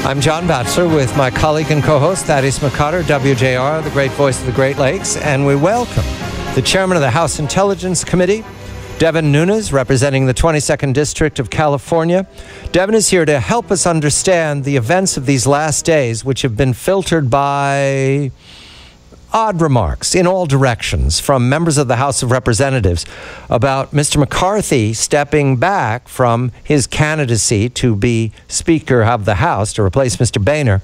I'm John Batchelor with my colleague and co-host Thaddeus McCotter, WJR, the great voice of the Great Lakes, and we welcome the chairman of the House Intelligence Committee, Devin Nunes, representing the 22nd District of California. Devin is here to help us understand the events of these last days, which have been filtered by odd remarks in all directions from members of the House of Representatives about Mr. McCarthy stepping back from his candidacy to be Speaker of the House to replace Mr. Boehner,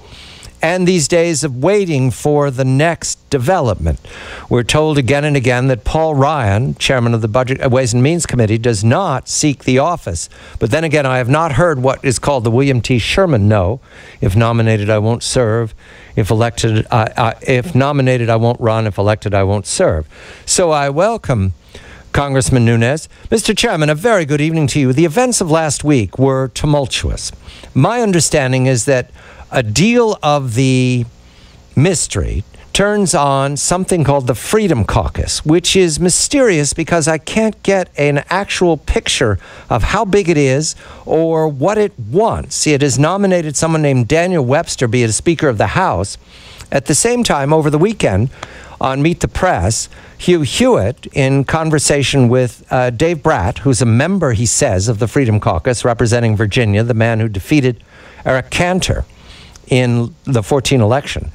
and these days of waiting for the next development. We're told again and again that Paul Ryan, chairman of the Budget Ways and Means Committee, does not seek the office. But then again, I have not heard what is called the William T. Sherman no. If nominated, I won't serve. If elected, if nominated, I won't run. If elected, I won't serve. So I welcome Congressman Nunes. Mr. Chairman, a very good evening to you. The events of last week were tumultuous. My understanding is that a deal of the mystery turns on something called the Freedom Caucus, which is mysterious because I can't get an actual picture of how big it is or what it wants. It has nominated someone named Daniel Webster be a Speaker of the House. At the same time, over the weekend, on Meet the Press, Hugh Hewitt, in conversation with Dave Bratt, who's a member, he says, of the Freedom Caucus, representing Virginia, the man who defeated Eric Cantor in the 2014 election.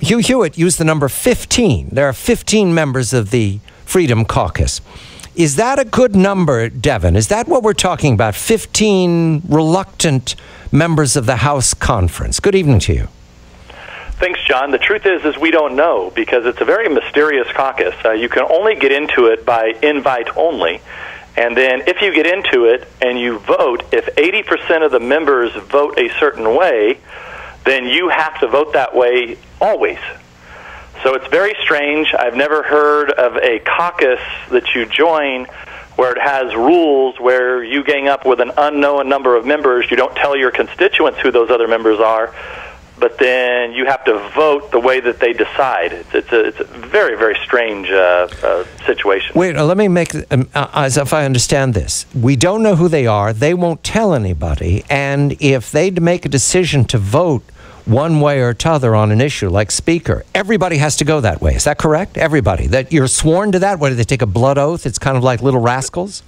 Hugh Hewitt used the number 15. There are 15 members of the Freedom Caucus. Is that a good number, Devin? Is that what we're talking about? 15 reluctant members of the House Conference. Good evening to you. Thanks, John. The truth is we don't know because it's a very mysterious caucus. You can only get into it by invite only. And then if you get into it and you vote, if 80% of the members vote a certain way, then you have to vote that way always. So it's very strange. I've never heard of a caucus that you join where it has rules where you gang up with an unknown number of members. You don't tell your constituents who those other members are, but then you have to vote the way that they decide. It's a very, very strange situation. Wait, let me make, as if I understand this. We don't know who they are. They won't tell anybody. And if they make a decision to vote one way or t'other on an issue like Speaker, everybody has to go that way. Is that correct? Everybody. That you're sworn to that? What, do they take a blood oath? It's kind of like Little Rascals?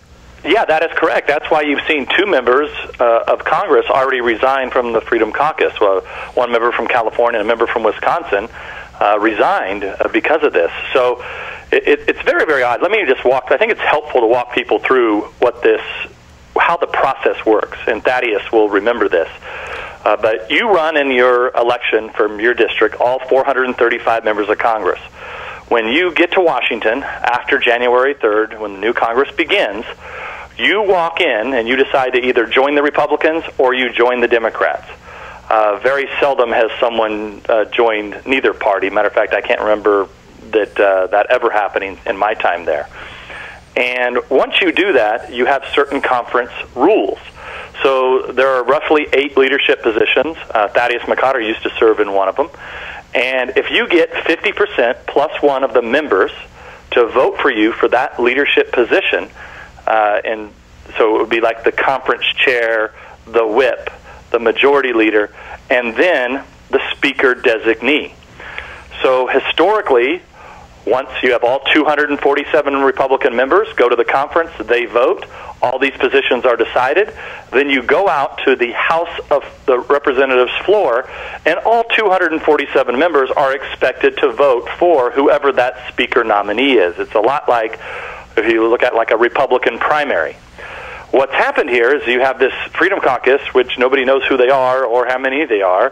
Yeah, that is correct. That's why you've seen two members of Congress already resign from the Freedom Caucus. Well, one member from California and a member from Wisconsin resigned because of this. So it's very, very odd. Let me just I think it's helpful to walk people through how the process works, and Thaddeus will remember this. But you run in your election from your district, all 435 members of Congress. When you get to Washington after January 3rd, when the new Congress begins, you walk in and you decide to either join the Republicans or you join the Democrats. Very seldom has someone joined neither party. Matter of fact, I can't remember that ever happening in my time there. And once you do that, you have certain conference rules. So there are roughly 8 leadership positions. Thaddeus McCotter used to serve in one of them. And if you get 50% plus one of the members to vote for you for that leadership position, and so it would be like the conference chair, the whip, the majority leader, and then the speaker designee. So historically, once you have all 247 Republican members go to the conference, they vote, all these positions are decided, then you go out to the House of the Representatives floor, and all 247 members are expected to vote for whoever that speaker nominee is. It's a lot like if you look at like a Republican primary. What's happened here is you have this Freedom Caucus, which nobody knows who they are or how many they are.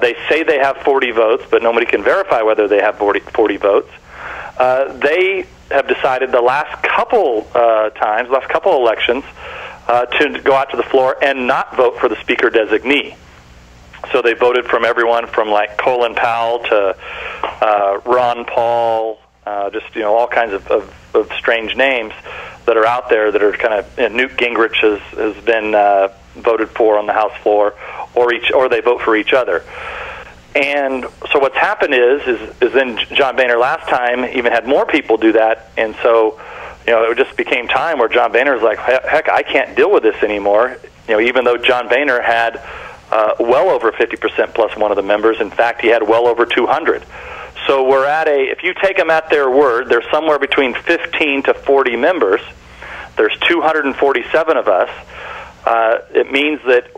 They say they have 40 votes, but nobody can verify whether they have 40 votes. They have decided the last couple elections, to go out to the floor and not vote for the speaker designee. So they voted from everyone from like Colin Powell to Ron Paul, all kinds of strange names that are out there that are kind of, Newt Gingrich has been voted for on the House floor, or they vote for each other. And so what's happened is then John Boehner last time even had more people do that, and so it just became time where John Boehner was like, heck, I can't deal with this anymore. Even though John Boehner had well over 50% plus one of the members. In fact, he had well over 200. So we're at if you take them at their word, there's somewhere between 15 to 40 members. There's 247 of us. It means that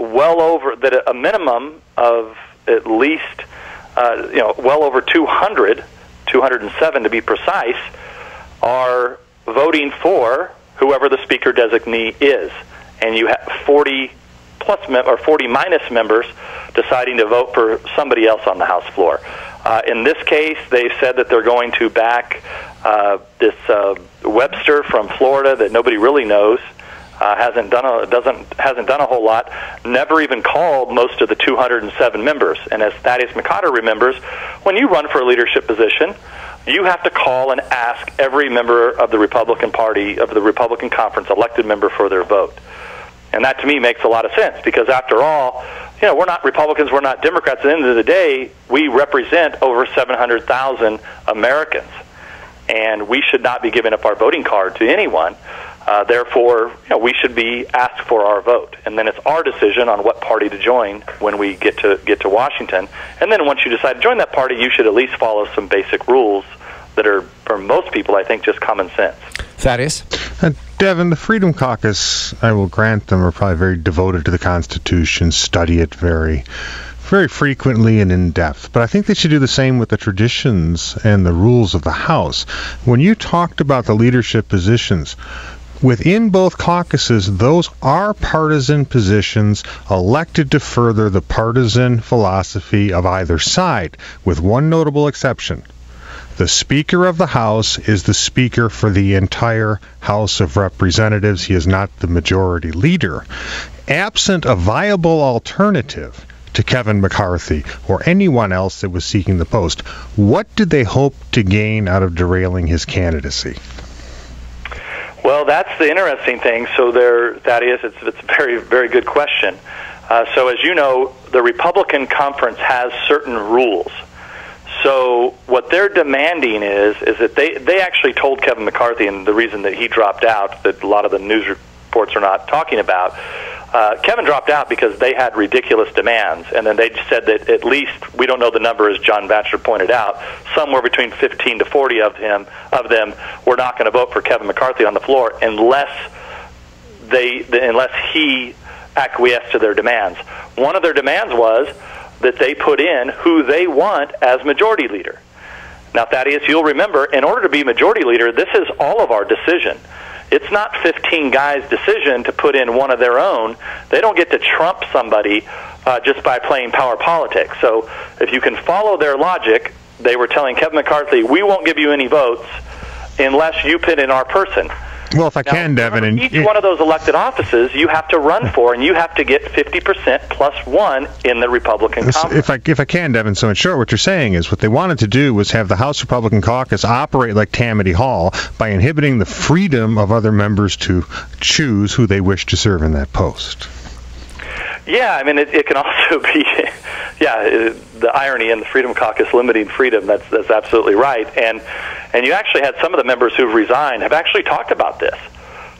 a minimum of at least, well over 207 to be precise, are voting for whoever the speaker designee is. And you have 40 minus members deciding to vote for somebody else on the House floor. In this case, they've said that they're going to back this Webster from Florida that nobody really knows, hasn't done a whole lot, never even called most of the 207 members. And as Thaddeus McCotter remembers, when you run for a leadership position, you have to call and ask every member of the Republican Party, of the Republican Conference, elected member for their vote. And that, to me, makes a lot of sense, because after all, we're not Republicans, we're not Democrats. At the end of the day, we represent over 700,000 Americans, and we should not be giving up our voting card to anyone. Therefore, we should be asked for our vote, and then it's our decision on what party to join when we get to Washington. And then once you decide to join that party, you should at least follow some basic rules that are, for most people, I think, just common sense. Thaddeus? Devin, the Freedom Caucus, I will grant them, are probably very devoted to the Constitution, study it very, very frequently and in depth. But I think they should do the same with the traditions and the rules of the House. When you talked about the leadership positions, within both caucuses, those are partisan positions elected to further the partisan philosophy of either side, with one notable exception. The Speaker of the House is the Speaker for the entire House of Representatives. He is not the majority leader. Absent a viable alternative to Kevin McCarthy or anyone else that was seeking the post, what did they hope to gain out of derailing his candidacy? Well, that's the interesting thing. So Thaddeus, it's a very, very good question. So as you know, the Republican Conference has certain rules. So what they're demanding is that they actually told Kevin McCarthy, and the reason that he dropped out, that a lot of the news reports are not talking about, Kevin dropped out because they had ridiculous demands, and then they said that at least, we don't know the number, as John Batchelor pointed out, somewhere between 15 to 40 of them were not going to vote for Kevin McCarthy on the floor unless he acquiesced to their demands. One of their demands was that they put in who they want as majority leader. Now, Thaddeus, you'll remember, in order to be majority leader, this is all of our decision. It's not 15 guys' decision to put in one of their own. They don't get to trump somebody just by playing power politics. So if you can follow their logic, they were telling Kevin McCarthy, we won't give you any votes unless you put in our person. Well, if I can, Devin, and each one of those elected offices you have to run for, and you have to get 50% plus one in the Republican Conference. If I can, Devin, so in short, what you're saying is what they wanted to do was have the House Republican Caucus operate like Tammany Hall by inhibiting the freedom of other members to choose who they wish to serve in that post. Yeah, I mean, it can also be, the irony in the Freedom Caucus limiting freedom, that's absolutely right. And you actually had some of the members who've resigned have actually talked about this,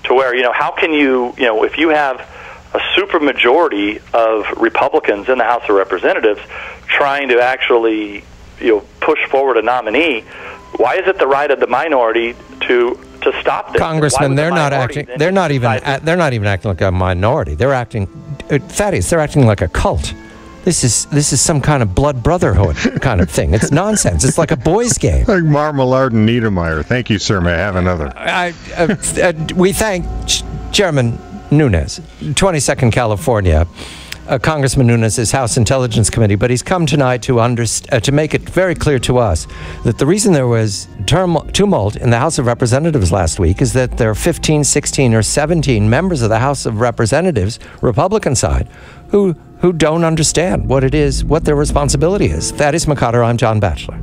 to where, how can you, if you have a supermajority of Republicans in the House of Representatives trying to actually, push forward a nominee, why is it the right of the minority to stop this? Congressman, they're not even acting like a minority. They're acting, Thaddeus, they're acting like a cult. This is some kind of blood brotherhood kind of thing. It's nonsense. It's like a boys' game. Like Marmalade and Niedermeyer. Thank you, sir. May I have another? We thank Chairman Nunes, 22nd California. Congressman Nunes' House Intelligence Committee, but he's come tonight to make it very clear to us that the reason there was tumult in the House of Representatives last week is that there are 15, 16, or 17 members of the House of Representatives, Republican side, who don't understand what it is, what their responsibility is. Thaddeus McCotter, I'm John Batchelor.